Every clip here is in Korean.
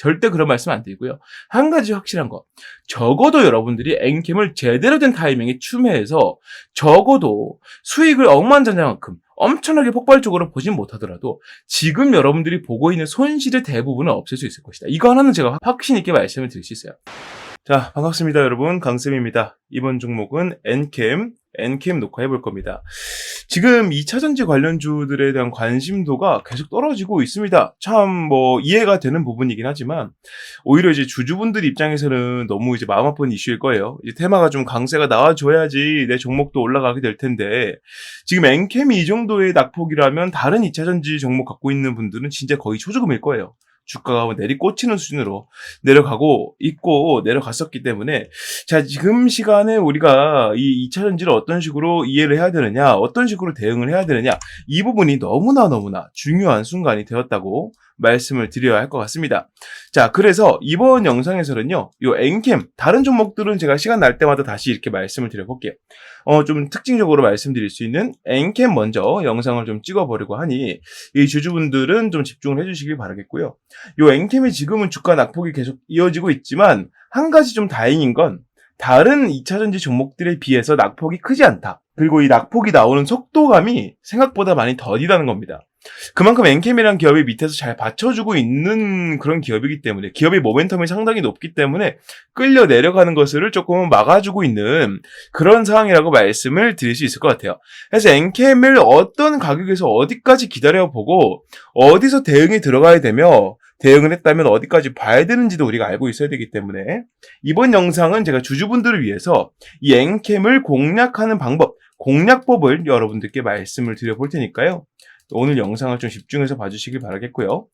절대 그런 말씀 안 드리고요. 한 가지 확실한 거. 적어도 여러분들이 엔캠을 제대로 된 타이밍에 추매해서 적어도 수익을 억만장자만큼 엄청나게 폭발적으로 보진 못하더라도 지금 여러분들이 보고 있는 손실의 대부분은 없앨 수 있을 것이다. 이거 하나는 제가 확신 있게 말씀을 드릴 수 있어요. 자, 반갑습니다 여러분. 강쌤입니다. 이번 종목은 엔캠 녹화해 볼 겁니다. 지금 2차전지 관련주들에 대한 관심도가 계속 떨어지고 있습니다. 참 이해가 되는 부분이긴 하지만 오히려 이제 주주분들 입장에서는 너무 이제 마음 아픈 이슈일 거예요. 이제 테마가 좀 강세가 나와줘야지 내 종목도 올라가게 될 텐데 지금 엔캠이 이 정도의 낙폭이라면 다른 2차전지 종목 갖고 있는 분들은 진짜 거의 초저금일 거예요. 주가가 내리꽂히는 수준으로 내려가고 있고 내려갔었기 때문에 자, 지금 시간에 우리가 이 2차전지를 어떤 식으로 이해를 해야 되느냐, 어떤 식으로 대응을 해야 되느냐, 이 부분이 너무나 중요한 순간이 되었다고 말씀을 드려야 할 것 같습니다. 자, 그래서 이번 영상에서는요, 요 엔캠, 다른 종목들은 제가 시간 날 때마다 다시 이렇게 말씀을 드려볼게요. 좀 특징적으로 말씀드릴 수 있는 엔캠 먼저 영상을 좀 찍어보려고 하니, 이 주주분들은 좀 집중을 해주시길 바라겠고요. 요 엔캠이 지금은 주가 낙폭이 계속 이어지고 있지만, 한 가지 좀 다행인 건, 다른 2차전지 종목들에 비해서 낙폭이 크지 않다. 그리고 이 낙폭이 나오는 속도감이 생각보다 많이 더디다는 겁니다. 그만큼 엔캠이라는 기업이 밑에서 잘 받쳐주고 있는 그런 기업이기 때문에 기업의 모멘텀이 상당히 높기 때문에 끌려 내려가는 것을 조금 막아주고 있는 그런 상황이라고 말씀을 드릴 수 있을 것 같아요. 그래서 엔캠을 어떤 가격에서 어디까지 기다려보고 어디서 대응이 들어가야 되며 대응을 했다면 어디까지 봐야 되는지도 우리가 알고 있어야 되기 때문에 이번 영상은 제가 주주분들을 위해서 이 엔캠을 공략하는 방법, 공략법을 여러분들께 말씀을 드려볼 테니까요. 오늘 영상을 좀 집중해서 봐주시길 바라겠고요.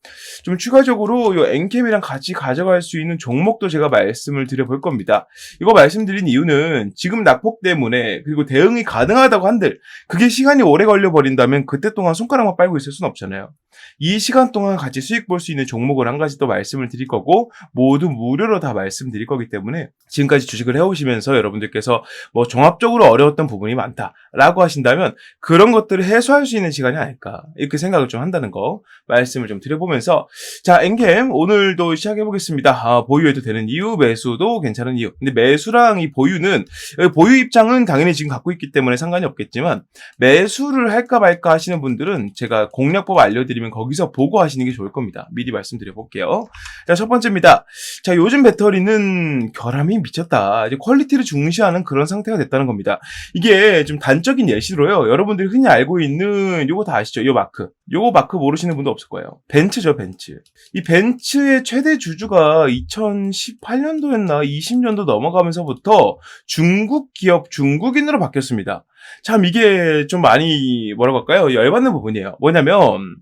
좀 추가적으로 이 엔캠이랑 같이 가져갈 수 있는 종목도 제가 말씀을 드려볼 겁니다. 이거 말씀드린 이유는 지금 낙폭 때문에 그리고 대응이 가능하다고 한들 그게 시간이 오래 걸려버린다면 그때 동안 손가락만 빨고 있을 수는 없잖아요. 이 시간 동안 같이 수익 볼 수 있는 종목을 한 가지 또 말씀을 드릴 거고 모두 무료로 다 말씀드릴 거기 때문에 지금까지 주식을 해오시면서 여러분들께서 종합적으로 어려웠던 부분이 많다라고 하신다면 그런 것들을 해소할 수 있는 시간이 아닐까 이렇게 생각을 좀 한다는 거 말씀을 좀 드려보면서 자, 엔캠 오늘도 시작해보겠습니다. 보유해도 되는 이유, 매수도 괜찮은 이유. 근데 매수랑 이 보유는 보유 입장은 당연히 지금 갖고 있기 때문에 상관이 없겠지만 매수를 할까 말까 하시는 분들은 제가 공략법 알려드리면 거기서 보고 하시는 게 좋을 겁니다. 미리 말씀드려 볼게요. 자, 첫 번째입니다. 자, 요즘 배터리는 결함이 미쳤다. 이제 퀄리티를 중시하는 그런 상태가 됐다는 겁니다. 이게 좀 단적인 예시로요. 여러분들이 흔히 알고 있는 요거 다 아시죠? 요거 마크 모르시는 분도 없을 거예요. 벤츠죠, 벤츠. 이 벤츠의 최대 주주가 2018년도였나 20년도 넘어가면서부터 중국 기업, 중국인으로 바뀌었습니다. 참 이게 좀 많이 뭐라고 할까요? 열받는 부분이에요. 뭐냐면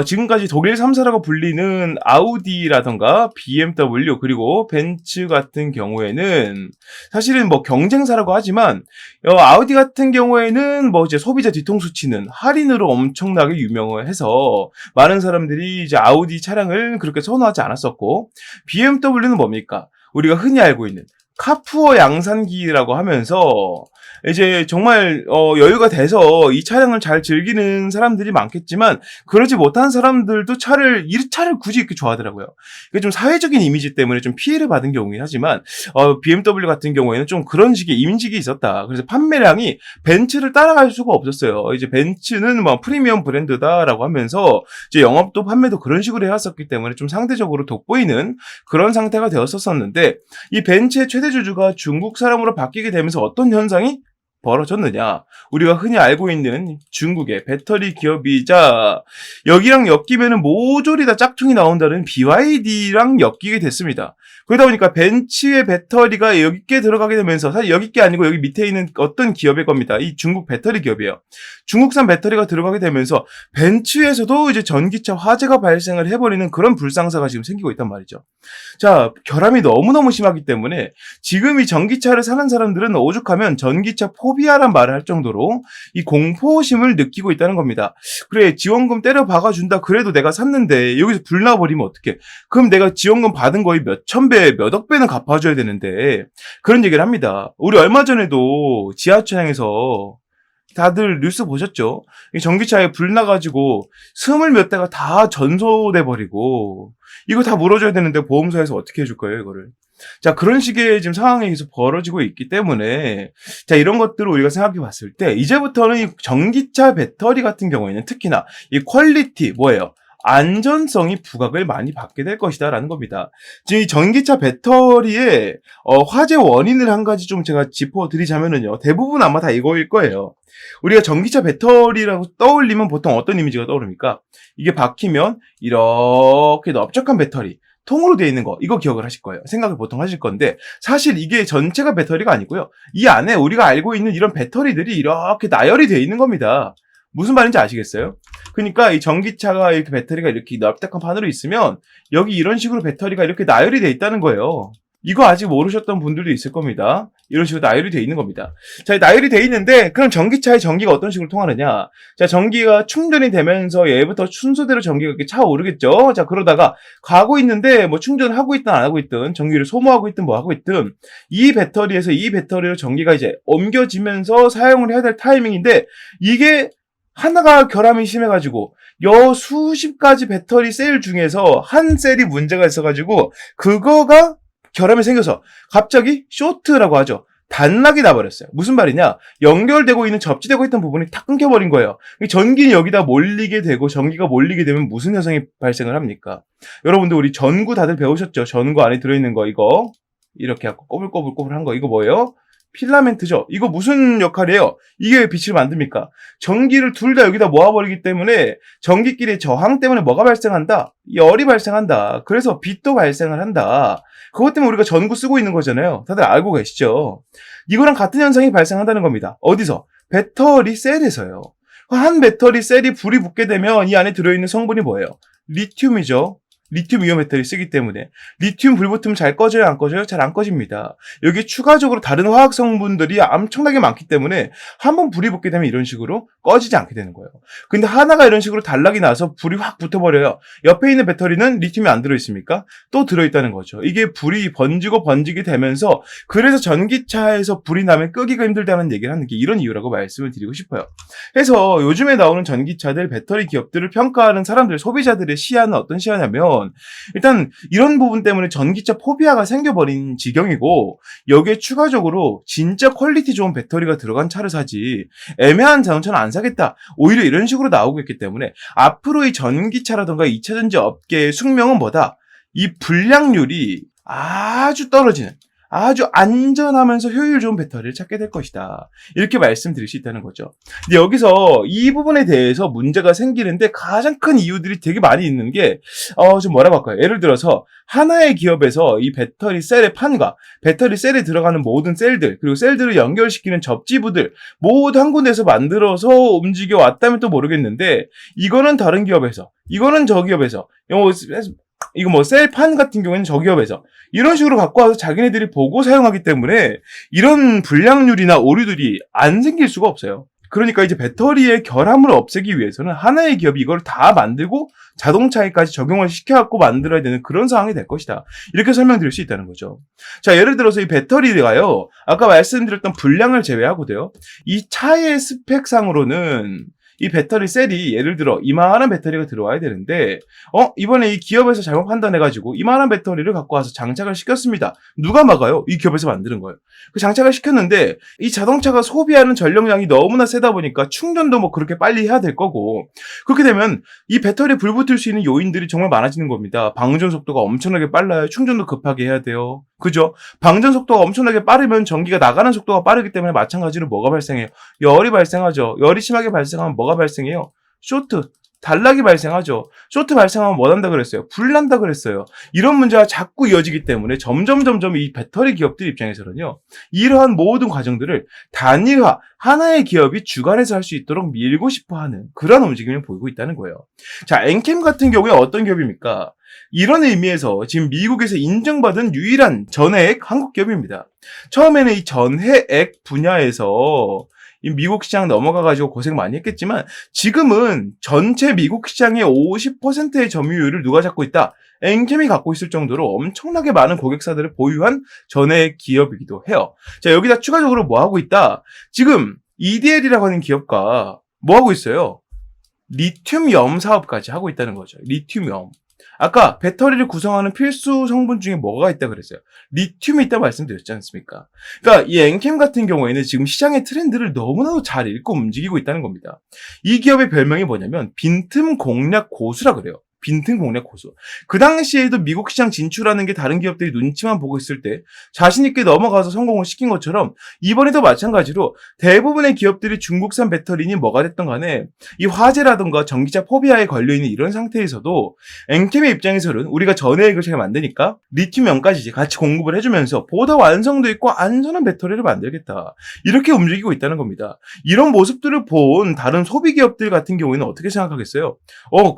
지금까지 독일 3사라고 불리는 아우디라던가 BMW 그리고 벤츠 같은 경우에는 사실은 경쟁사라고 하지만 아우디 같은 경우에는 이제 소비자 뒤통수 치는 할인으로 엄청나게 유명해서 많은 사람들이 이제 아우디 차량을 그렇게 선호하지 않았었고 BMW는 뭡니까? 우리가 흔히 알고 있는 카푸어 양산기라고 하면서 이제 정말 여유가 돼서 이 차량을 잘 즐기는 사람들이 많겠지만 그러지 못한 사람들도 이 차를 굳이 이렇게 좋아하더라고요. 이게 좀 사회적인 이미지 때문에 좀 피해를 받은 경우긴 하지만 BMW 같은 경우에는 좀 그런 식의 인식이 있었다. 그래서 판매량이 벤츠를 따라갈 수가 없었어요. 이제 벤츠는 프리미엄 브랜드다라고 하면서 이제 영업도 판매도 그런 식으로 해왔었기 때문에 좀 상대적으로 돋보이는 그런 상태가 되었었는데 이 벤츠의 최대 주주가 중국 사람으로 바뀌게 되면서 어떤 현상이 벌어졌느냐. 우리가 흔히 알고 있는 중국의 배터리 기업이자 여기랑 엮이면은 모조리 다 짝퉁이 나온다는 BYD랑 엮이게 됐습니다. 그러다 보니까 벤츠의 배터리가 여기께 들어가게 되면서 사실 여기께 아니고 여기 밑에 있는 어떤 기업일 겁니다. 이 중국 배터리 기업이에요. 중국산 배터리가 들어가게 되면서 벤츠에서도 이제 전기차 화재가 발생을 해버리는 그런 불상사가 지금 생기고 있단 말이죠. 자, 결함이 너무너무 심하기 때문에 지금 이 전기차를 사는 사람들은 오죽하면 전기차 포비아란 말을 할 정도로 이 공포심을 느끼고 있다는 겁니다. 그래, 지원금 때려 박아준다 그래도 내가 샀는데 여기서 불 나버리면 어떡해. 그럼 내가 지원금 받은 거의 몇천 배, 몇억 배는 갚아줘야 되는데 그런 얘기를 합니다. 우리 얼마 전에도 지하철장에서 다들 뉴스 보셨죠? 이 전기차에 불 나가지고 스물 몇 대가 다 전소돼 버리고 이거 다 물어줘야 되는데 보험사에서 어떻게 해줄 거예요, 이거를? 자, 그런 식의 지금 상황이 계속 벌어지고 있기 때문에 자, 이런 것들을 우리가 생각해 봤을 때 이제부터는 이 전기차 배터리 같은 경우에는 특히나 이 퀄리티 뭐예요? 안전성이 부각을 많이 받게 될 것이다라는 겁니다. 지금 이 전기차 배터리의 화재 원인을 한 가지 좀 제가 짚어드리자면은요, 대부분 아마 다 이거일 거예요. 우리가 전기차 배터리라고 떠올리면 보통 어떤 이미지가 떠오릅니까? 이게 박히면 이렇게 넓적한 배터리, 통으로 되어 있는 거, 이거 기억을 하실 거예요. 생각을 보통 하실 건데, 사실 이게 전체가 배터리가 아니고요. 이 안에 우리가 알고 있는 이런 배터리들이 이렇게 나열이 되어 있는 겁니다. 무슨 말인지 아시겠어요? 그러니까 이 전기차가 이렇게 배터리가 이렇게 넓적한 판으로 있으면 여기 이런 식으로 배터리가 이렇게 나열이 되어 있다는 거예요. 이거 아직 모르셨던 분들도 있을 겁니다. 이런 식으로 나열이 되어 있는 겁니다. 자, 나열이 되어 있는데 그럼 전기차의 전기가 어떤 식으로 통하느냐? 자, 전기가 충전이 되면서 얘부터 순서대로 전기가 이렇게 차오르겠죠? 자, 그러다가 가고 있는데 뭐 충전을 하고 있든 안 하고 있든 전기를 소모하고 있든 뭐 하고 있든 이 배터리에서 이 배터리로 전기가 이제 옮겨지면서 사용을 해야 될 타이밍인데 이게 하나가 결함이 심해가지고 수십 가지 배터리 셀 중에서 한 셀이 문제가 있어가지고 그거가 결함이 생겨서 갑자기 쇼트라고 하죠. 단락이 나버렸어요. 무슨 말이냐? 연결되고 있는 접지되고 있던 부분이 탁 끊겨버린 거예요. 전기는 여기다 몰리게 되고 전기가 몰리게 되면 무슨 현상이 발생을 합니까? 여러분들 우리 전구 다들 배우셨죠? 전구 안에 들어있는 거 이거 이렇게 하고 꼬불꼬불꼬불한 거 이거 뭐예요? 필라멘트죠. 이거 무슨 역할이에요? 이게 왜 빛을 만듭니까? 전기를 둘 다 여기다 모아버리기 때문에 전기끼리의 저항 때문에 뭐가 발생한다? 열이 발생한다. 그래서 빛도 발생을 한다. 그것 때문에 우리가 전구 쓰고 있는 거잖아요. 다들 알고 계시죠? 이거랑 같은 현상이 발생한다는 겁니다. 어디서? 배터리 셀에서요. 한 배터리 셀이 불이 붙게 되면 이 안에 들어있는 성분이 뭐예요? 리튬이죠. 리튬 이온 배터리 쓰기 때문에 리튬 불 붙으면 잘 꺼져요, 안 꺼져요? 잘 안 꺼집니다. 여기 추가적으로 다른 화학 성분들이 엄청나게 많기 때문에 한번 불이 붙게 되면 이런 식으로 꺼지지 않게 되는 거예요. 근데 하나가 이런 식으로 단락이 나서 불이 확 붙어버려요. 옆에 있는 배터리는 리튬이 안 들어있습니까? 또 들어있다는 거죠. 이게 불이 번지고 번지게 되면서 그래서 전기차에서 불이 나면 끄기가 힘들다는 얘기를 하는 게 이런 이유라고 말씀을 드리고 싶어요. 그래서 요즘에 나오는 전기차들, 배터리 기업들을 평가하는 사람들, 소비자들의 시야는 어떤 시야냐면 일단 이런 부분 때문에 전기차 포비아가 생겨버린 지경이고 여기에 추가적으로 진짜 퀄리티 좋은 배터리가 들어간 차를 사지 애매한 자동차는 안 사겠다. 오히려 이런 식으로 나오고 있기 때문에 앞으로 이 전기차라든가 2차전지 업계의 숙명은 뭐다? 이 불량률이 아주 떨어지는 아주 안전하면서 효율 좋은 배터리를 찾게 될 것이다. 이렇게 말씀드릴 수 있다는 거죠. 근데 여기서 이 부분에 대해서 문제가 생기는데 가장 큰 이유들이 되게 많이 있는 게, 좀 뭐라고 할까요? 예를 들어서 하나의 기업에서 이 배터리 셀의 판과 배터리 셀에 들어가는 모든 셀들, 그리고 셀들을 연결시키는 접지부들 모두 한 군데에서 만들어서 움직여 왔다면 또 모르겠는데, 이거는 다른 기업에서, 이거는 저 기업에서, 이거 뭐 셀판 같은 경우에는 저 기업에서 이런 식으로 갖고 와서 자기네들이 보고 사용하기 때문에 이런 불량률이나 오류들이 안 생길 수가 없어요. 그러니까 이제 배터리의 결함을 없애기 위해서는 하나의 기업이 이걸 다 만들고 자동차에까지 적용을 시켜갖고 만들어야 되는 그런 상황이 될 것이다. 이렇게 설명드릴 수 있다는 거죠. 자, 예를 들어서 이 배터리가요, 아까 말씀드렸던 불량을 제외하고도요, 이 차의 스펙상으로는 이 배터리 셀이 예를 들어 이만한 배터리가 들어와야 되는데 이번에 이 기업에서 잘못 판단해가지고 이만한 배터리를 갖고 와서 장착을 시켰습니다. 누가 막아요? 이 기업에서 만드는 거예요. 그 장착을 시켰는데 이 자동차가 소비하는 전력량이 너무나 세다 보니까 충전도 뭐 그렇게 빨리 해야 될 거고, 그렇게 되면 이 배터리에 불 붙을 수 있는 요인들이 정말 많아지는 겁니다. 방전 속도가 엄청나게 빨라요. 충전도 급하게 해야 돼요. 그죠? 방전 속도가 엄청나게 빠르면 전기가 나가는 속도가 빠르기 때문에 마찬가지로 뭐가 발생해요? 열이 발생하죠. 열이 심하게 발생하면 뭐가 발생해요? 쇼트, 단락이 발생하죠. 쇼트 발생하면 뭐 난다 그랬어요? 불 난다 그랬어요. 이런 문제가 자꾸 이어지기 때문에 점점 이 배터리 기업들 입장에서는요, 이러한 모든 과정들을 단일화, 하나의 기업이 주관해서 할 수 있도록 밀고 싶어 하는 그런 움직임을 보이고 있다는 거예요. 자, 엔캠 같은 경우에 어떤 기업입니까? 이런 의미에서 지금 미국에서 인정받은 유일한 전해액 한국 기업입니다. 처음에는 이 전해액 분야에서 이 미국 시장 넘어가가지고 고생 많이 했겠지만 지금은 전체 미국 시장의 50%의 점유율을 누가 잡고 있다? 엔캠이 갖고 있을 정도로 엄청나게 많은 고객사들을 보유한 전해액 기업이기도 해요. 자, 여기다 추가적으로 뭐 하고 있다? 지금 EDL이라고 하는 기업과 뭐 하고 있어요? 리튬염 사업까지 하고 있다는 거죠. 리튬염. 아까 배터리를 구성하는 필수 성분 중에 뭐가 있다 그랬어요? 리튬이 있다고 말씀드렸지 않습니까? 그러니까 이 엔캠 같은 경우에는 지금 시장의 트렌드를 너무나도 잘 읽고 움직이고 있다는 겁니다. 이 기업의 별명이 뭐냐면 빈틈 공략 고수라 그래요. 빈틈 공략 고수. 그 당시에도 미국 시장 진출하는 게 다른 기업들이 눈치만 보고 있을 때 자신 있게 넘어가서 성공을 시킨 것처럼 이번에도 마찬가지로 대부분의 기업들이 중국산 배터리니 뭐가 됐든 간에 이 화재라든가 전기차 포비아에 걸려있는 이런 상태에서도 엔캠의 입장에서는 우리가 전해액을 잘 만드니까 리튬연까지 같이 공급을 해주면서 보다 완성도 있고 안전한 배터리를 만들겠다. 이렇게 움직이고 있다는 겁니다. 이런 모습들을 본 다른 소비 기업들 같은 경우에는 어떻게 생각하겠어요?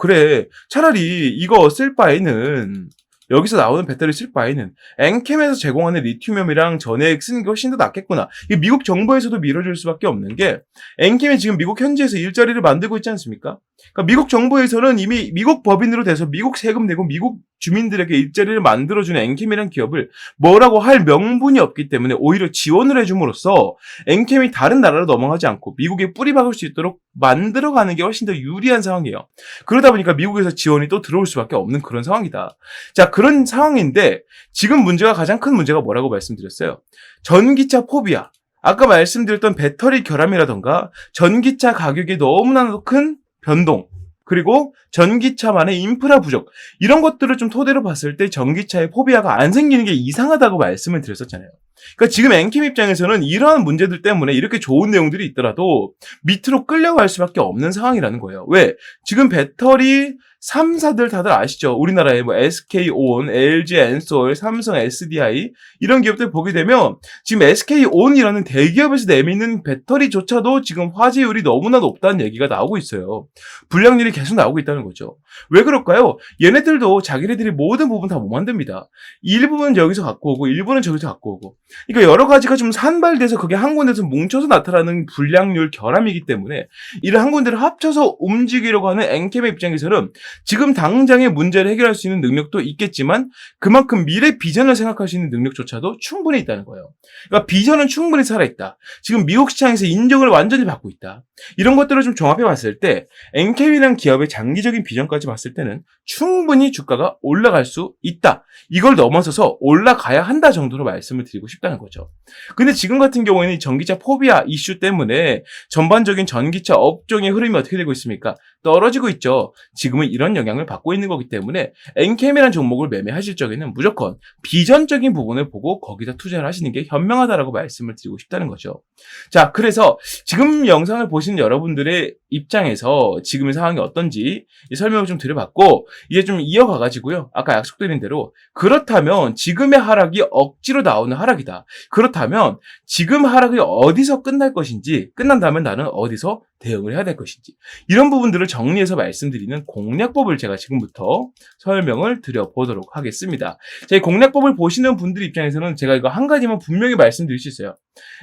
그래. 차라리 이거 쓸 바에는 여기서 나오는 배터리 쓸 바에는 엔캠에서 제공하는 리튬이랑 전해액 쓰는 게 훨씬 더 낫겠구나. 이게 미국 정부에서도 밀어줄 수밖에 없는 게 엔캠이 지금 미국 현지에서 일자리를 만들고 있지 않습니까? 그러니까 미국 정부에서는 이미 미국 법인으로 돼서 미국 세금 내고 미국 주민들에게 일자리를 만들어주는 엔캠이라는 기업을 뭐라고 할 명분이 없기 때문에 오히려 지원을 해줌으로써 엔캠이 다른 나라로 넘어가지 않고 미국에 뿌리 박을 수 있도록 만들어가는 게 훨씬 더 유리한 상황이에요. 그러다 보니까 미국에서 지원이 또 들어올 수밖에 없는 그런 상황이다. 자, 그런 상황인데 지금 문제가 가장 큰 문제가 뭐라고 말씀드렸어요? 전기차 포비아. 아까 말씀드렸던 배터리 결함이라던가 전기차 가격이 너무나도 큰 변동, 그리고 전기차만의 인프라 부족, 이런 것들을 좀 토대로 봤을 때 전기차의 포비아가 안 생기는 게 이상하다고 말씀을 드렸었잖아요. 그러니까 지금 엔캠 입장에서는 이러한 문제들 때문에 이렇게 좋은 내용들이 있더라도 밑으로 끌려갈 수밖에 없는 상황이라는 거예요. 왜? 지금 배터리 3사들 다들 아시죠? 우리나라에 뭐 SK온, LG 엔솔, 삼성 SDI 이런 기업들 보게 되면 지금 SK온이라는 대기업에서 내미는 배터리조차도 지금 화재율이 너무나 높다는 얘기가 나오고 있어요. 불량률이 계속 나오고 있다는 거죠. 왜 그럴까요? 얘네들도 자기네들이 모든 부분 다 못 만듭니다. 일부분 여기서 갖고 오고 일부는 저기서 갖고 오고, 그러니까 여러 가지가 좀 산발돼서 그게 한 군데서 뭉쳐서 나타나는 불량률 결함이기 때문에 이를 한 군데를 합쳐서 움직이려고 하는 엔캠의 입장에서는 지금 당장의 문제를 해결할 수 있는 능력도 있겠지만 그만큼 미래 비전을 생각할 수 있는 능력조차도 충분히 있다는 거예요. 그러니까 비전은 충분히 살아있다. 지금 미국 시장에서 인정을 완전히 받고 있다. 이런 것들을 좀 종합해 봤을 때 엔캠이라는 기업의 장기적인 비전까지 봤을 때는 충분히 주가가 올라갈 수 있다. 이걸 넘어서서 올라가야 한다 정도로 말씀을 드리고 싶다는 거죠. 근데 지금 같은 경우에는 전기차 포비아 이슈 때문에 전반적인 전기차 업종의 흐름이 어떻게 되고 있습니까? 떨어지고 있죠. 지금은 이런 영향을 받고 있는 거기 때문에 엔캠이라는 종목을 매매하실 적에는 무조건 비전적인 부분을 보고 거기다 투자를 하시는 게 현명하다라고 말씀을 드리고 싶다는 거죠. 자, 그래서 지금 영상을 보시는 여러분들의 입장에서 지금의 상황이 어떤지 설명을 좀 드려봤고, 이제 좀 이어가가지고요. 아까 약속드린 대로 그렇다면 지금의 하락이 억지로 나오는 하락이다. 그렇다면 지금 하락이 어디서 끝날 것인지, 끝난 다음에 나는 어디서 대응을 해야 될 것인지, 이런 부분들을 정리해서 말씀드리는 공략법을 제가 지금부터 설명을 드려보도록 하겠습니다. 제 공략법을 보시는 분들 입장에서는 제가 이거 한 가지만 분명히 말씀드릴 수 있어요.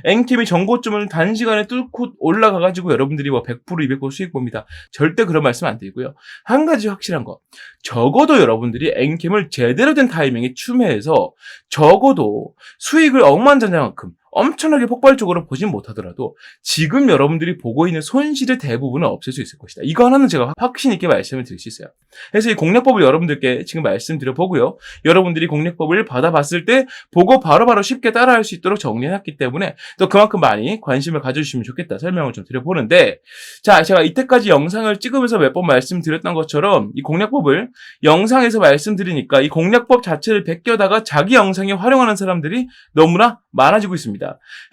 엔캠이 전고점을 단시간에 뚫고 올라가가지고 여러분들이 뭐 100%, 200% 수익 봅니다. 절대 그런 말씀 안 드리고요. 한 가지 확실한 거. 적어도 여러분들이 엔캠을 제대로 된 타이밍에 추매해서 적어도 수익을 억만장자만큼 엄청나게 폭발적으로 보진 못하더라도 지금 여러분들이 보고 있는 손실의 대부분은 없앨 수 있을 것이다. 이거 하나는 제가 확신 있게 말씀을 드릴 수 있어요. 그래서 이 공략법을 여러분들께 지금 말씀드려보고요. 여러분들이 공략법을 받아봤을 때 보고 바로바로 쉽게 따라할 수 있도록 정리해놨기 때문에 또 그만큼 많이 관심을 가져주시면 좋겠다. 설명을 좀 드려보는데, 자, 제가 이때까지 영상을 찍으면서 몇 번 말씀드렸던 것처럼 이 공략법을 영상에서 말씀드리니까 이 공략법 자체를 베껴다가 자기 영상에 활용하는 사람들이 너무나 많아지고 있습니다.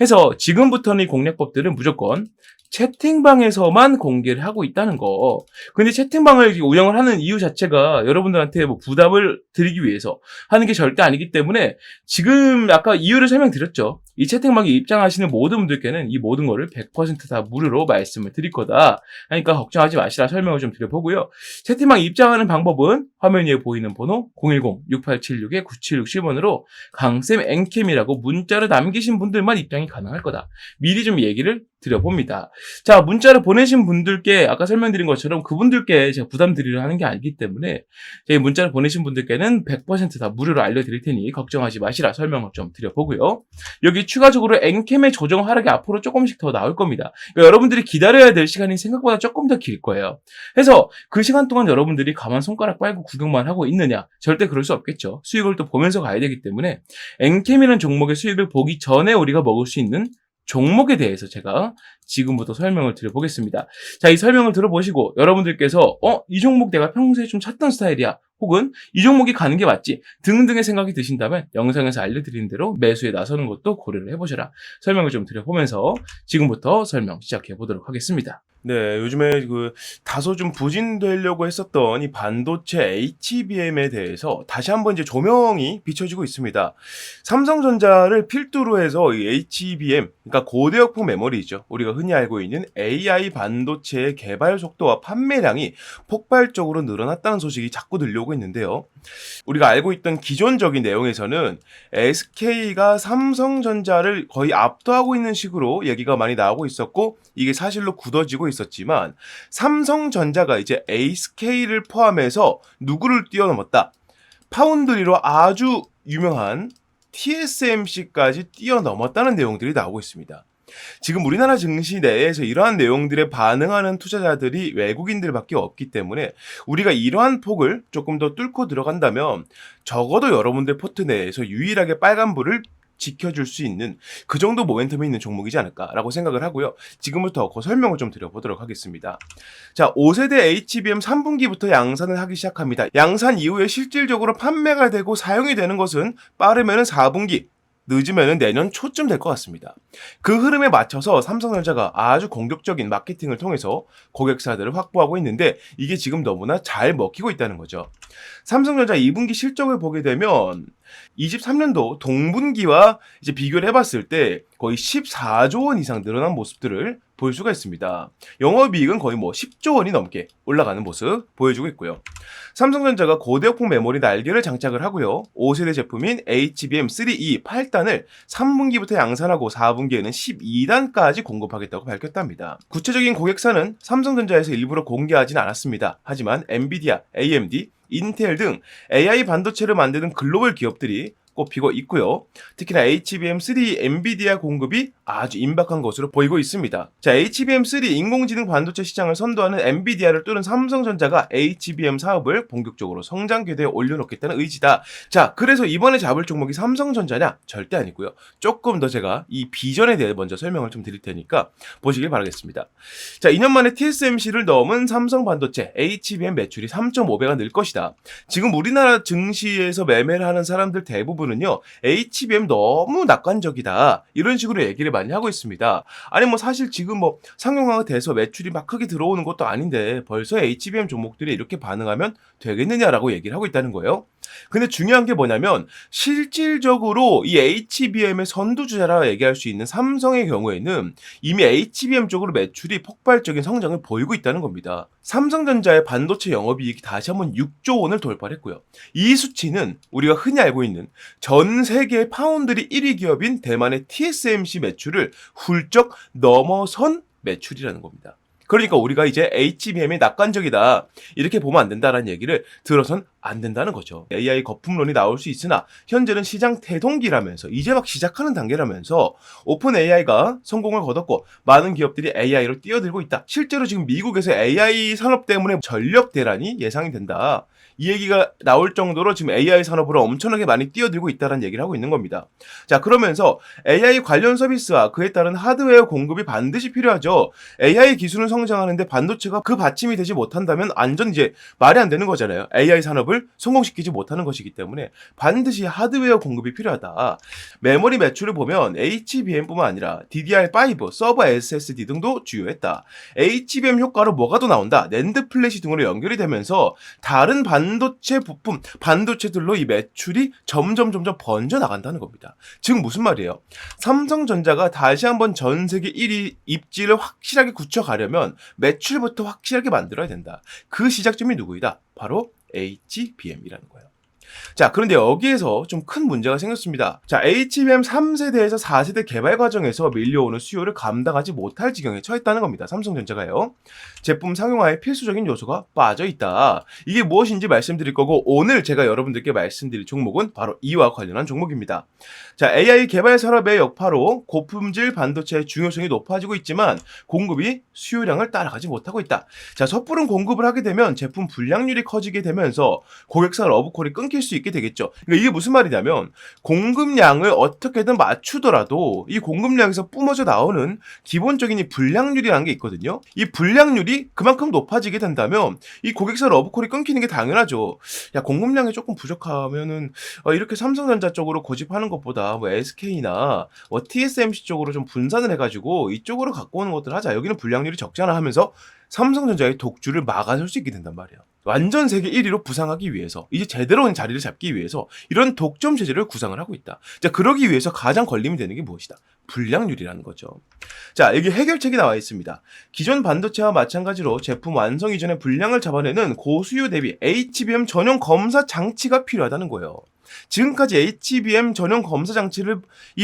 해서 지금부터는 이 공략법들은 무조건 채팅방에서만 공개를 하고 있다는 거. 근데 채팅방을 운영을 하는 이유 자체가 여러분들한테 뭐 부담을 드리기 위해서 하는 게 절대 아니기 때문에 지금 아까 이유를 설명드렸죠. 이 채팅방에 입장하시는 모든 분들께는 이 모든 거를 100% 다 무료로 말씀을 드릴 거다. 그러니까 걱정하지 마시라 설명을 좀 드려보고요. 채팅방에 입장하는 방법은 화면 위에 보이는 번호 010-6876-9760번으로 강쌤 엔캠이라고 문자를 남기신 분들만 입장이 가능할 거다. 미리 좀 얘기를 드려봅니다. 자, 문자를 보내신 분들께 아까 설명드린 것처럼 그분들께 제가 부담 드리려 하는 게 아니기 때문에 제 문자를 보내신 분들께는 100% 다 무료로 알려드릴 테니 걱정하지 마시라 설명을 좀 드려보고요. 여기 추가적으로 엔캠의 조정 하락이 앞으로 조금씩 더 나올 겁니다. 그러니까 여러분들이 기다려야 될 시간이 생각보다 조금 더 길 거예요. 그래서 그 시간 동안 여러분들이 가만 손가락 빨고 구경만 하고 있느냐? 절대 그럴 수 없겠죠. 수익을 또 보면서 가야 되기 때문에 엔캠이라는 종목의 수익을 보기 전에 우리가 먹을 수 있는 종목에 대해서 제가 지금부터 설명을 드려보겠습니다. 자, 이 설명을 들어보시고 여러분들께서 이 종목 내가 평소에 좀 찾던 스타일이야. 혹은 이 종목이 가는 게 맞지 등등의 생각이 드신다면 영상에서 알려드린 대로 매수에 나서는 것도 고려를 해보셔라. 설명을 좀 드려보면서 지금부터 설명 시작해보도록 하겠습니다. 네, 요즘에 다소 좀 부진되려고 했었던 이 반도체 HBM에 대해서 다시 한번 이제 조명이 비춰지고 있습니다. 삼성전자를 필두로 해서 이 HBM, 그러니까 고대역폭 메모리죠. 우리가 흔히 알고 있는 AI 반도체의 개발 속도와 판매량이 폭발적으로 늘어났다는 소식이 자꾸 들려오고 있는데요. 우리가 알고 있던 기존적인 내용에서는 SK가 삼성전자를 거의 압도하고 있는 식으로 얘기가 많이 나오고 있었고, 이게 사실로 굳어지고 있었지만 삼성전자가 이제 SK를 포함해서 누구를 뛰어넘었다. 파운드리로 아주 유명한 TSMC까지 뛰어넘었다는 내용들이 나오고 있습니다. 지금 우리나라 증시 내에서 이러한 내용들에 반응하는 투자자들이 외국인들밖에 없기 때문에 우리가 이러한 폭을 조금 더 뚫고 들어간다면 적어도 여러분들 포트 내에서 유일하게 빨간불을 지켜줄 수 있는 그 정도 모멘텀이 있는 종목이지 않을까라고 생각을 하고요. 지금부터 그 설명을 좀 드려보도록 하겠습니다. 자, 5세대 HBM 3분기부터 양산을 하기 시작합니다. 양산 이후에 실질적으로 판매가 되고 사용이 되는 것은 빠르면 4분기, 늦으면 내년 초쯤 될 것 같습니다. 그 흐름에 맞춰서 삼성전자가 아주 공격적인 마케팅을 통해서 고객사들을 확보하고 있는데 이게 지금 너무나 잘 먹히고 있다는 거죠. 삼성전자 2분기 실적을 보게 되면 23년도 동분기와 이제 비교를 해봤을 때 거의 14조 원 이상 늘어난 모습들을 볼 수가 있습니다. 영업이익은 거의 10조 원이 넘게 올라가는 모습 보여주고 있고요. 삼성전자가 고대역폭 메모리 날개를 장착을 하고요. 5세대 제품인 HBM3E 8단을 3분기부터 양산하고 4분기에는 12단까지 공급하겠다고 밝혔답니다. 구체적인 고객사는 삼성전자에서 일부러 공개하진 않았습니다. 하지만 엔비디아, AMD, 인텔 등 AI 반도체를 만드는 글로벌 기업들이 꼽히고 있고요. 특히나 HBM3 엔비디아 공급이 아주 임박한 것으로 보이고 있습니다. 자, HBM3 인공지능 반도체 시장을 선도하는 엔비디아를 뚫은 삼성전자가 HBM 사업을 본격적으로 성장 궤도에 올려놓겠다는 의지다. 자, 그래서 이번에 잡을 종목이 삼성전자냐? 절대 아니고요. 조금 더 제가 이 비전에 대해 먼저 설명을 좀 드릴 테니까 보시길 바라겠습니다. 자, 2년 만에 TSMC를 넘은 삼성 반도체 HBM 매출이 3.5배가 늘 것이다. 지금 우리나라 증시에서 매매를 하는 사람들 대부분 은요, HBM 너무 낙관적이다 이런 식으로 얘기를 많이 하고 있습니다. 아니 사실 지금 상용화가 돼서 매출이 막 크게 들어오는 것도 아닌데 벌써 HBM 종목들이 이렇게 반응하면 되겠느냐라고 얘기를 하고 있다는 거예요. 근데 중요한 게 뭐냐면 실질적으로 이 HBM의 선두주자라 얘기할 수 있는 삼성의 경우에는 이미 HBM 쪽으로 매출이 폭발적인 성장을 보이고 있다는 겁니다. 삼성전자의 반도체 영업이익이 다시 한번 6조 원을 돌파했고요. 이 수치는 우리가 흔히 알고 있는 전 세계 파운드리 1위 기업인 대만의 TSMC 매출을 훌쩍 넘어선 매출이라는 겁니다. 그러니까 우리가 이제 HBM이 낙관적이다 이렇게 보면 안 된다라는 얘기를 들어선 안 된다는 거죠. AI 거품론이 나올 수 있으나 현재는 시장 태동기라면서 이제 막 시작하는 단계라면서 오픈 AI가 성공을 거뒀고 많은 기업들이 AI로 뛰어들고 있다. 실제로 지금 미국에서 AI 산업 때문에 전력 대란이 예상이 된다. 이 얘기가 나올 정도로 지금 AI 산업으로 엄청나게 많이 뛰어들고 있다는 얘기를 하고 있는 겁니다. 자, 그러면서 AI 관련 서비스와 그에 따른 하드웨어 공급이 반드시 필요하죠. AI 기술은 성장하는데 반도체가 그 받침이 되지 못한다면 완전 이제 말이 안 되는 거잖아요. AI 산업을 성공시키지 못하는 것이기 때문에 반드시 하드웨어 공급이 필요하다. 메모리 매출을 보면 HBM뿐만 아니라 DDR5, 서버 SSD 등도 주요했다. HBM 효과로 뭐가 더 나온다? 낸드 플래시 등으로 연결이 되면서 다른 반도체 부품, 반도체들로 이 매출이 점점 번져 나간다는 겁니다. 즉 무슨 말이에요? 삼성전자가 다시 한번 전 세계 1위 입지를 확실하게 굳혀가려면 매출부터 확실하게 만들어야 된다. 그 시작점이 누구이다? 바로 HBM이라는 거예요. 자, 그런데 여기에서 좀 큰 문제가 생겼습니다. 자, HBM 3세대에서 4세대 개발 과정에서 밀려오는 수요를 감당하지 못할 지경에 처했다는 겁니다. 삼성전자가요. 제품 상용화에 필수적인 요소가 빠져있다. 이게 무엇인지 말씀드릴 거고, 오늘 제가 여러분들께 말씀드릴 종목은 바로 이와 관련한 종목입니다. 자, AI 개발 산업의 여파로 고품질 반도체의 중요성이 높아지고 있지만 공급이 수요량을 따라가지 못하고 있다. 자, 섣부른 공급을 하게 되면 제품 불량률이 커지게 되면서 고객사 러브콜이 끊길 수 있게 되겠죠. 그러니까 이게 무슨 말이냐면 공급량을 어떻게든 맞추더라도 이 공급량에서 뿜어져 나오는 기본적인 이 불량률이라는 게 있거든요. 이 불량률이 그만큼 높아지게 된다면 이 고객사 러브콜이 끊기는 게 당연하죠. 야, 공급량이 조금 부족하면은 이렇게 삼성전자 쪽으로 고집하는 것보다 뭐 SK나 뭐 TSMC 쪽으로 좀 분산을 해가지고 이쪽으로 갖고 오는 것들 하자. 여기는 불량률이 적잖아 하면서 삼성전자의 독주를 막아설 수 있게 된단 말이에요. 완전 세계 1위로 부상하기 위해서, 이제 제대로 된 자리를 잡기 위해서 이런 독점 체제를 구상을 하고 있다. 자, 그러기 위해서 가장 걸림이 되는 게 무엇이다? 불량률이라는 거죠. 자, 여기 해결책이 나와 있습니다. 기존 반도체와 마찬가지로 제품 완성 이전에 불량을 잡아내는 고수요 대비 HBM 전용 검사 장치가 필요하다는 거예요. 지금까지 HBM 전용 검사 장치를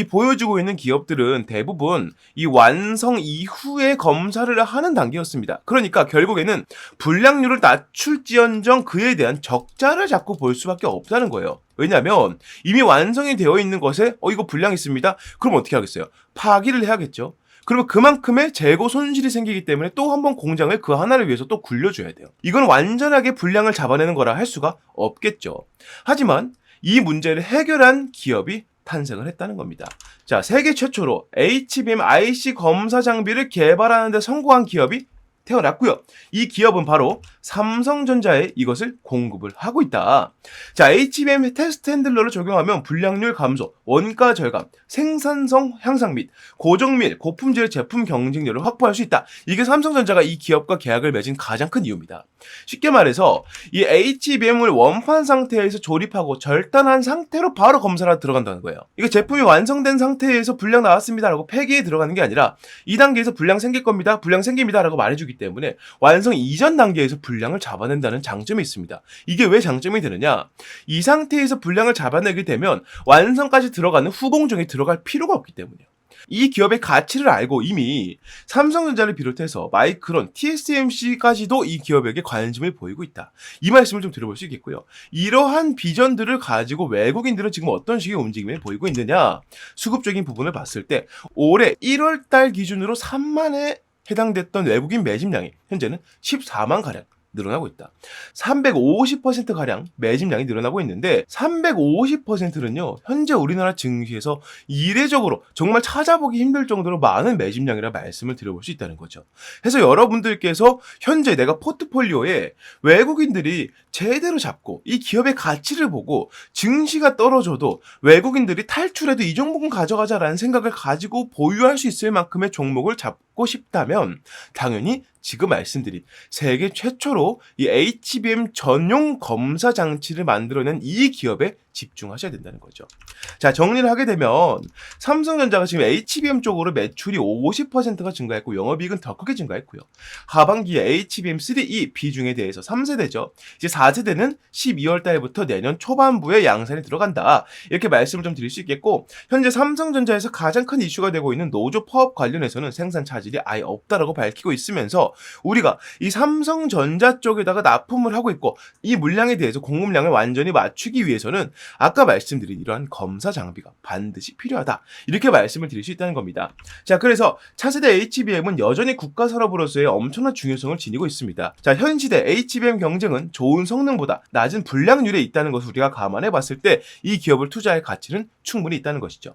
보여주고 있는 기업들은 대부분 이 완성 이후에 검사를 하는 단계였습니다. 그러니까 결국에는 불량률을 낮출지언정 그에 대한 적자를 자꾸 볼 수밖에 없다는 거예요. 왜냐하면 이미 완성이 되어 있는 것에 이거 불량 있습니다. 그럼 어떻게 하겠어요? 파기를 해야겠죠. 그러면 그만큼의 재고 손실이 생기기 때문에 또 한 번 공장을 그 하나를 위해서 또 굴려줘야 돼요. 이건 완전하게 불량을 잡아내는 거라 할 수가 없겠죠. 하지만 이 문제를 해결한 기업이 탄생을 했다는 겁니다. 자, 세계 최초로 HBM IC 검사 장비를 개발하는 데 성공한 기업이 태어났고요. 이 기업은 바로 삼성전자에 이것을 공급을 하고 있다. 자, HBM 테스트 핸들러를 적용하면 불량률 감소, 원가 절감, 생산성 향상 및 고정 및 고품질 제품 경쟁력을 확보할 수 있다. 이게 삼성전자가 이 기업과 계약을 맺은 가장 큰 이유입니다. 쉽게 말해서 이 HBM을 원판 상태에서 조립하고 절단한 상태로 바로 검사를 들어간다는 거예요. 이거 제품이 완성된 상태에서 불량 나왔습니다라고 폐기에 들어가는 게 아니라 이 단계에서 불량 생길 겁니다. 불량 생깁니다라고 말해주기 때문에 완성 이전 단계에서 불량을 잡아낸다는 장점이 있습니다. 이게 왜 장점이 되느냐? 이 상태에서 불량을 잡아내게 되면 완성까지 들어가는 후공정에 들어갈 필요가 없기 때문이에요. 이 기업의 가치를 알고 이미 삼성전자를 비롯해서 마이크론, TSMC까지도 이 기업에게 관심을 보이고 있다. 이 말씀을 좀 들어볼 수 있겠고요. 이러한 비전들을 가지고 외국인들은 지금 어떤 식의 움직임을 보이고 있느냐? 수급적인 부분을 봤을 때 올해 1월 달 기준으로 3만에 해당됐던 외국인 매집량이 현재는 14만 가량 늘어나고 있다. 350%가량 매집량이 늘어나고 있는데 350%는요. 현재 우리나라 증시에서 이례적으로 정말 찾아보기 힘들 정도로 많은 매집량이라 말씀을 드려볼 수 있다는 거죠. 그래서 여러분들께서 현재 내가 포트폴리오에 외국인들이 제대로 잡고 이 기업의 가치를 보고 증시가 떨어져도 외국인들이 탈출해도 이 종목은 가져가자라는 생각을 가지고 보유할 수 있을 만큼의 종목을 잡고 싶다면 당연히 지금 말씀드린 세계 최초로 이 HBM 전용 검사 장치를 만들어낸 이 기업에 집중하셔야 된다는 거죠. 자, 정리를 하게 되면 삼성전자가 지금 HBM 쪽으로 매출이 50%가 증가했고 영업이익은 더 크게 증가했고요. 하반기에 HBM3E 비중에 대해서 3세대죠. 이제 4세대는 12월 달부터 내년 초반부에 양산이 들어간다. 이렇게 말씀을 좀 드릴 수 있겠고 현재 삼성전자에서 가장 큰 이슈가 되고 있는 노조 파업 관련해서는 생산 차질이 아예 없다라고 밝히고 있으면서 우리가 이 삼성전자 쪽에다가 납품을 하고 있고 이 물량에 대해서 공급량을 완전히 맞추기 위해서는 아까 말씀드린 이러한 검사 장비가 반드시 필요하다. 이렇게 말씀을 드릴 수 있다는 겁니다. 자, 그래서 차세대 HBM은 여전히 국가 산업으로서의 엄청난 중요성을 지니고 있습니다. 자, 현 시대 HBM 경쟁은 좋은 성능보다 낮은 불량률에 있다는 것을 우리가 감안해 봤을 때 이 기업을 투자할 가치는 충분히 있다는 것이죠.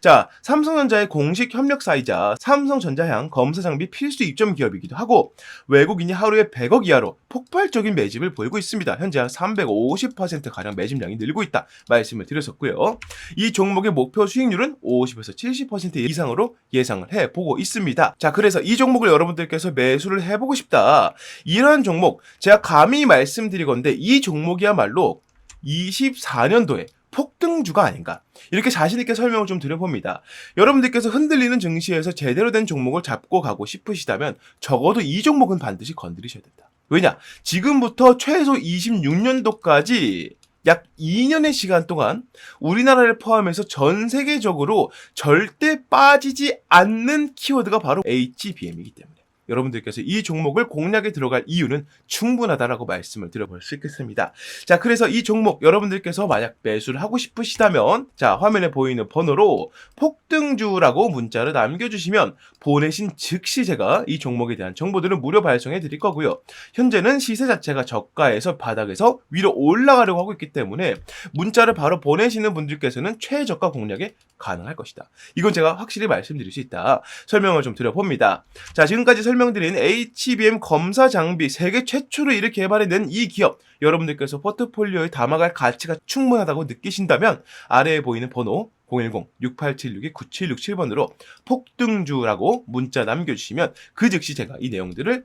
자, 삼성전자의 공식 협력사이자 삼성전자향 검사 장비 필수 입점 기업이기도 하고 외국인이 하루에 100억 이하로 폭발적인 매집을 보이고 있습니다. 현재 한 350%가량 매집량이 늘고 있다 말씀을 드렸었고요. 이 종목의 목표 수익률은 50에서 70% 이상으로 예상을 해보고 있습니다. 자, 그래서 이 종목을 여러분들께서 매수를 해보고 싶다. 이러한 종목 제가 감히 말씀드리건데 이 종목이야말로 24년도에 폭등주가 아닌가 이렇게 자신있게 설명을 좀 드려봅니다. 여러분들께서 흔들리는 증시에서 제대로 된 종목을 잡고 가고 싶으시다면 적어도 이 종목은 반드시 건드리셔야 된다. 왜냐? 지금부터 최소 26년도까지 약 2년의 시간 동안 우리나라를 포함해서 전 세계적으로 절대 빠지지 않는 키워드가 바로 HBM이기 때문에 여러분들께서 이 종목을 공략에 들어갈 이유는 충분하다라고 말씀을 드려볼 수 있겠습니다. 자, 그래서 이 종목 여러분들께서 만약 매수를 하고 싶으시다면 자, 화면에 보이는 번호로 폭등주라고 문자를 남겨주시면 보내신 즉시 제가 이 종목에 대한 정보들을 무료 발송해 드릴 거고요. 현재는 시세 자체가 저가에서 바닥에서 위로 올라가려고 하고 있기 때문에 문자를 바로 보내시는 분들께서는 최저가 공략에 가능할 것이다. 이건 제가 확실히 말씀드릴 수 있다. 설명을 좀 드려봅니다. 자, 지금까지 설명드린 HBM 검사 장비 세계 최초로 이렇게 개발해낸 이 기업 여러분들께서 포트폴리오에 담아갈 가치가 충분하다고 느끼신다면 아래에 보이는 번호 010-6876-9767번으로 폭등주라고 문자 남겨주시면 그 즉시 제가 이 내용들을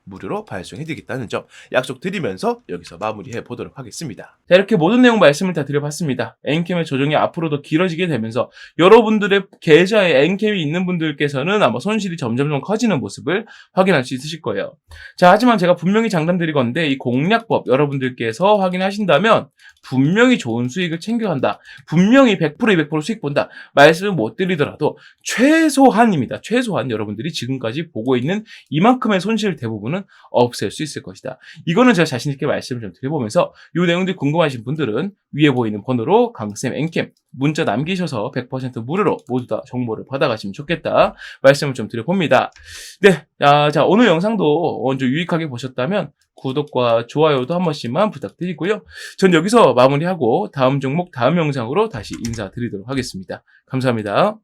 무료로 발송해드리겠다는 점 약속드리면서 여기서 마무리해 보도록 하겠습니다. 자, 이렇게 모든 내용 말씀을 다 드려봤습니다. 엔캠의 조정이 앞으로도 길어지게 되면서 여러분들의 계좌에 엔캠이 있는 분들께서는 아마 손실이 점점 커지는 모습을 확인할 수 있으실 거예요. 자, 하지만 제가 분명히 장담드릴 건데 이 공략법 여러분들께서 확인하신다면 분명히 좋은 수익을 챙겨간다. 분명히 100% 200% 수익 본다. 말씀을 못 드리더라도 최소한입니다. 최소한 여러분들이 지금까지 보고 있는 이만큼의 손실 대부분은 없앨 수 있을 것이다. 이거는 제가 자신있게 말씀을 좀 드려보면서 이 내용들이 궁금하신 분들은 위에 보이는 번호로 강쌤 엔캠 문자 남기셔서 100% 무료로 모두 다 정보를 받아가시면 좋겠다. 말씀을 좀 드려봅니다. 네, 자 오늘 영상도 먼저 유익하게 보셨다면 구독과 좋아요도 한 번씩만 부탁드리고요. 전 여기서 마무리하고 다음 종목 다음 영상으로 다시 인사드리도록 하겠습니다. 감사합니다.